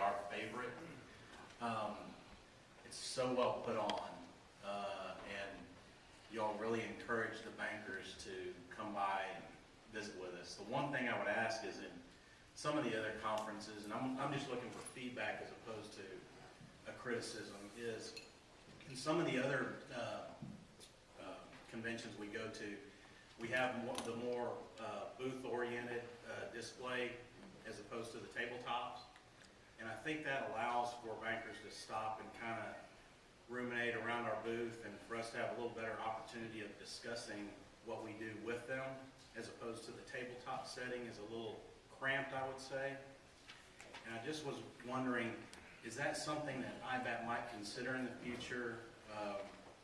our favorite. It's so well put on, and y'all really encourage the bankers to come by and visit with us. The one thing I would ask is in some of the other conferences, and I'm just looking for feedback as opposed to a criticism, is in some of the other conventions we go to, we have the more booth-oriented display as opposed to the tabletops. And I think that allows for bankers to stop and kind of ruminate around our booth and for us to have a little better opportunity of discussing what we do with them, as opposed to the tabletop setting is a little cramped, I would say. And I just was wondering, is that something that IBAT might consider in the future?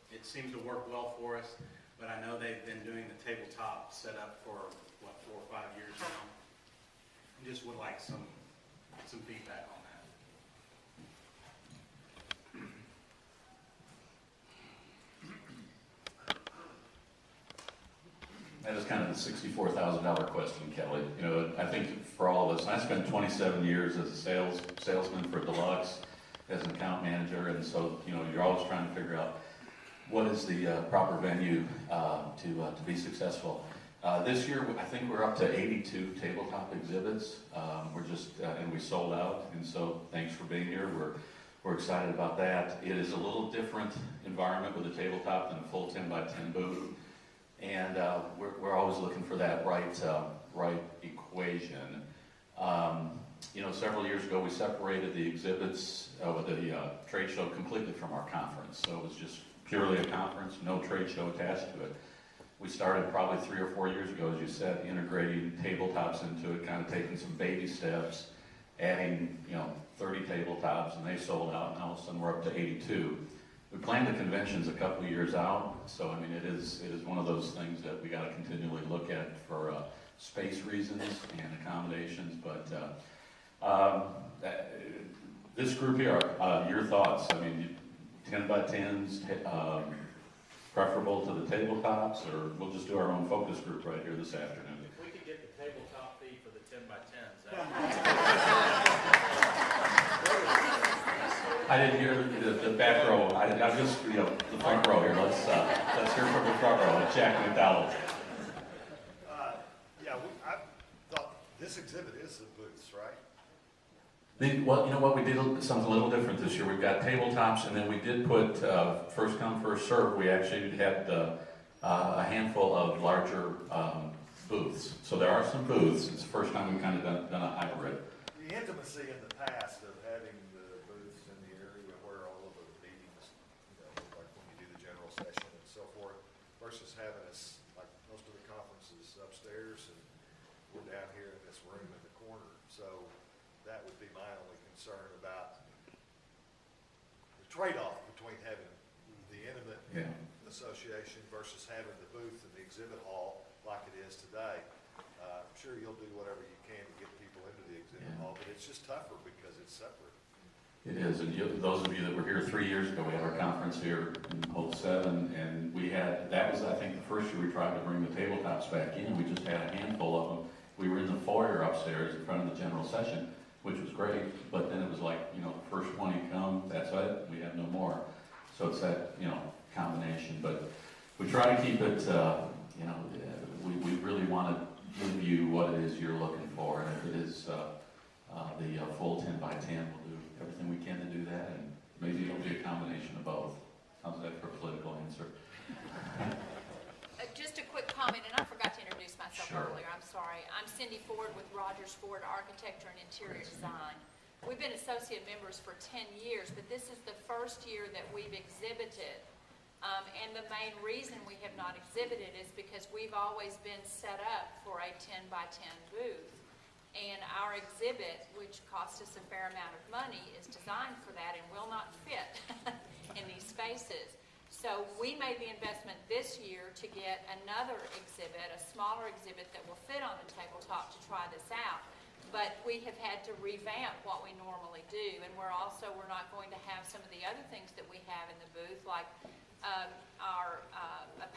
It seems to work well for us, but I know they've been doing the tabletop setup for, what, 4 or 5 years now. I just would like some feedback on that. That is kind of the $64,000 question, Kelly. You know, I think for all of us, I spent 27 years as a salesman for Deluxe, as an account manager, and so, you know, you're always trying to figure out what is the proper venue to be successful. This year, I think we're up to 82 tabletop exhibits. We're just, and we sold out, and so thanks for being here. We're excited about that. It is a little different environment with a tabletop than a full 10 by 10 booth. And we're always looking for that right equation. You know, several years ago we separated the exhibits with the trade show completely from our conference. So it was just purely a conference, no trade show attached to it. We started probably 3 or 4 years ago, as you said, integrating tabletops into it, kind of taking some baby steps, adding, you know, 30 tabletops, and they sold out, and all of a sudden we're up to 82. We planned the conventions a couple of years out, so I mean it is one of those things that we got to continually look at for space reasons and accommodations. But this group here, your thoughts? I mean, 10 by 10s, preferable to the tabletops, or we'll just do our own focus group right here this afternoon. If we could get the tabletop fee for the 10 by 10s, I didn't hear the back row. I'm just, you know, the front row here. Let's hear from the front row. Jack McDowell. Yeah, I thought this exhibit is the booths, right? Well, you know what? We did something a little different this year. We've got tabletops, and then we did put first come, first serve. We actually had a handful of larger booths. So there are some booths. It's the first time we've kind of done a hybrid. The intimacy in the past of having the booths in the area where all of the meetings, you know, like when you do the general session and so forth, versus having us, like most of the conferences upstairs, and we're down here in this room in the corner. So that would be my only concern about the trade-off between having the intimate association versus having the booth in the exhibit hall like it is today. I'm sure you'll do whatever you can to get people into the exhibit hall, but it's just tougher because it's separate. It is, and those of you that were here 3 years ago, we had our conference here in 07, and that was, I think, the first year we tried to bring the tabletops back in. We just had a handful of them. We were in the foyer upstairs in front of the general session, which was great, but then it was like, you know, the first 20 come, that's it, we have no more. So it's that, you know, combination, but we try to keep it, you know, we really want to give you what it is you're looking for, and if it is the full 10 by 10, we'll do everything we can to do that, and maybe it'll be a combination of both. How's that for a political answer? Just a quick comment, and I forgot to introduce myself earlier, I'm sorry. I'm Cindy Ford with Rogers Ford Architecture and Interior Design. We've been associate members for 10 years, but this is the first year that we've exhibited. And the main reason we have not exhibited is because we've always been set up for a 10 by 10 booth. And our exhibit, which costs us a fair amount of money, is designed for that and will not fit in these spaces. So we made the investment this year to get another exhibit, a smaller exhibit that will fit on the tabletop to try this out. But we have had to revamp what we normally do, and we're not going to have some of the other things that we have in the booth, like a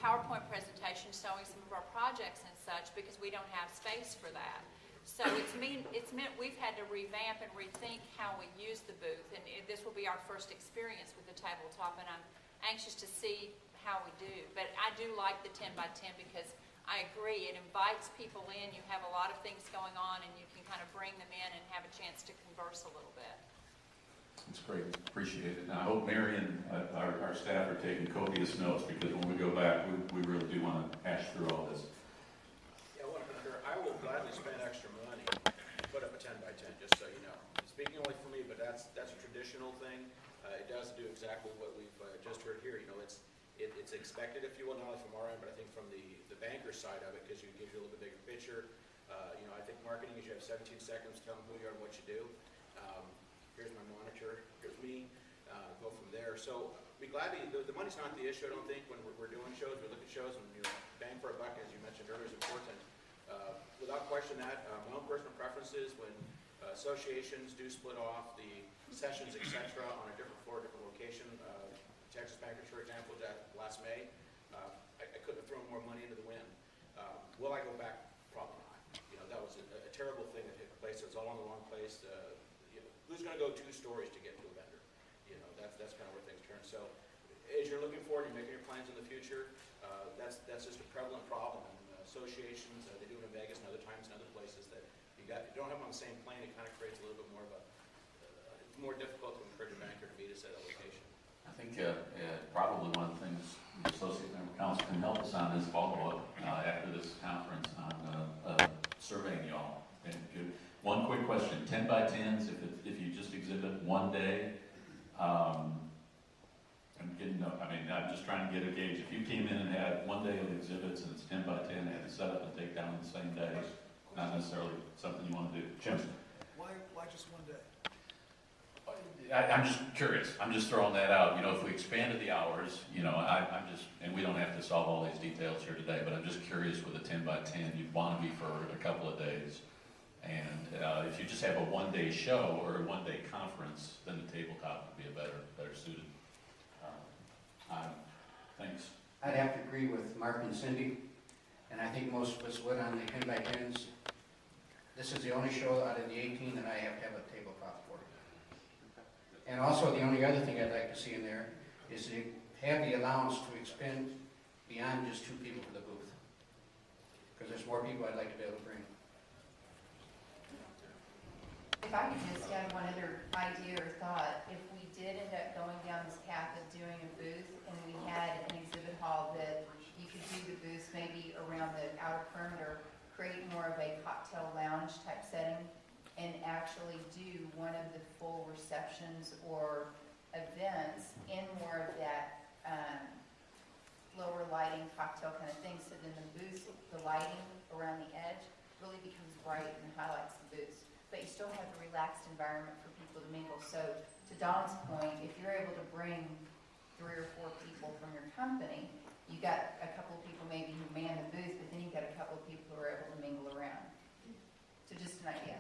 PowerPoint presentation showing some of our projects and such, because we don't have space for that. So it's meant we've had to revamp and rethink how we use the booth, and this will be our first experience with the tabletop, and I'm anxious to see how we do. But I do like the 10 by 10 because I agree, it invites people in, you have a lot of things going on, and you can kind of bring them in and have a chance to converse a little bit. It's great, appreciate it. And I hope Mary and our staff are taking copious notes, because when we go back, we really do want to hash through all this. Yeah, I want to concur. I will gladly spend extra money to put up a 10 by 10, just so you know. Speaking only for me, but that's a traditional thing. It does do exactly what we've just heard here. You know, it's expected, if you will, not only from our end, but I think from the banker side of it, because it gives you a little bit bigger picture. You know, I think marketing is you have 17 seconds, tell them who you are and what you do. Here's my monitor, here's me, go from there. So be glad to, the money's not the issue, I don't think, when we're doing shows. We look at shows and, you know, bang for a buck, as you mentioned earlier, is important. Without question that, my own personal preferences, when associations do split off the sessions, et cetera, on a different floor, different location, Texas Bankers, for example, that last May, I couldn't have thrown more money into the wind. Will I go back? Probably not. You know, that was a terrible thing that took place. It was all in the wrong place. You know, who's going to go 2 stories to get to a vendor? You know, that's kind of where things turn. So as you're looking forward, you're making your plans in the future, that's just a prevalent problem. And associations, they do it in Vegas and other times and other places, that you don't have them on the same plane. It kind of creates a little bit more of a, it's more difficult to encourage a banker to meet us at a location. I think probably one of the things the Associate Member Council can help us on is follow-up after this conference on surveying y'all. And one quick question, 10 by 10s, if you just exhibit one day, I'm just trying to get a gauge. If you came in and had one day of exhibits and it's 10 by 10, had to set up and take down the same day, not necessarily something you want to do. Jim? Why just one day? I'm just curious. I'm just throwing that out. You know, if we expanded the hours, you know, I'm just, and we don't have to solve all these details here today, but I'm just curious with a 10 by 10, you'd want to be for a couple of days. And if you just have a one-day show or a one-day conference, then the tabletop would be a better suited. Thanks. I'd have to agree with Mark and Cindy, and I think most of us would on the 10 by 10s. This is the only show out of the 18 that I have to have a tabletop for. And also, the only other thing I'd like to see in there is to have the allowance to expend beyond just 2 people for the booth. Because there's more people I'd like to be able to bring. If I could just add one other idea or thought, if we did end up going down this path of doing a booth and we had an exhibit hall that you could do the booths maybe around the outer perimeter, create more of a cocktail lounge type setting, and actually do one of the full receptions or events in more of that lower lighting cocktail kind of thing, so then the booths, the lighting around the edge really becomes bright and highlights the booths. But you still have a relaxed environment for people to mingle. So to Don's point, if you're able to bring 3 or 4 people from your company, you got a couple of people maybe who man the booth, but then you've got a couple of people who are able to mingle around. So just an idea.